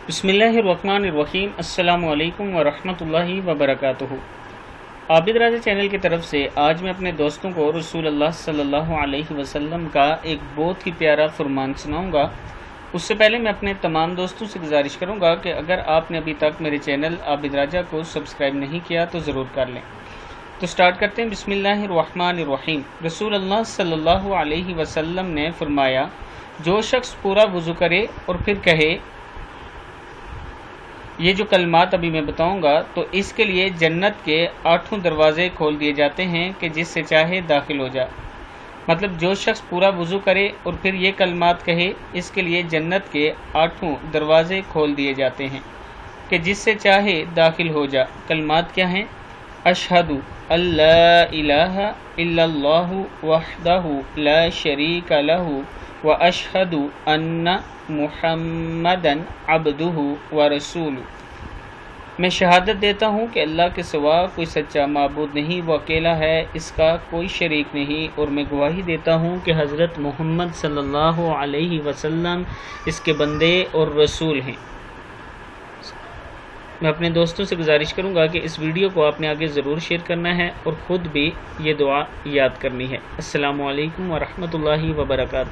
بسم اللہ الرحمن الرحیم۔ السلام علیکم ورحمۃ اللہ وبرکاتہ۔ عابد راجہ چینل کی طرف سے آج میں اپنے دوستوں کو رسول اللہ صلی اللہ علیہ وسلم کا ایک بہت ہی پیارا فرمان سناؤں گا۔ اس سے پہلے میں اپنے تمام دوستوں سے گزارش کروں گا کہ اگر آپ نے ابھی تک میرے چینل عابد راجہ کو سبسکرائب نہیں کیا تو ضرور کر لیں۔ تو سٹارٹ کرتے ہیں۔ بسم اللہ الرحمن الرحیم۔ رسول اللہ صلی اللہ علیہ وسلم نے فرمایا، جو شخص پورا وضو کرے اور پھر کہے یہ جو کلمات ابھی میں بتاؤں گا تو اس کے لیے جنت کے 8 دروازے کھول دیے جاتے ہیں کہ جس سے چاہے داخل ہو جا۔ مطلب جو شخص پورا وضو کرے اور پھر یہ کلمات کہے، اس کے لیے جنت کے 8 دروازے کھول دیے جاتے ہیں کہ جس سے چاہے داخل ہو جا۔ کلمات کیا ہیں؟ اشہد اللہ الہ الا اللہ وحدہ لا شریک لہ واشہد ان محمدً عبدہ ورسولہ۔ میں شہادت دیتا ہوں کہ اللہ کے سوا کوئی سچا معبود نہیں، وہ اکیلا ہے، اس کا کوئی شریک نہیں، اور میں گواہی دیتا ہوں کہ حضرت محمد صلی اللہ علیہ وسلم اس کے بندے اور رسول ہیں۔ میں اپنے دوستوں سے گزارش کروں گا کہ اس ویڈیو کو آپ نے آگے ضرور شیئر کرنا ہے اور خود بھی یہ دعا یاد کرنی ہے۔ السلام علیکم ورحمۃ اللہ وبرکاتہ۔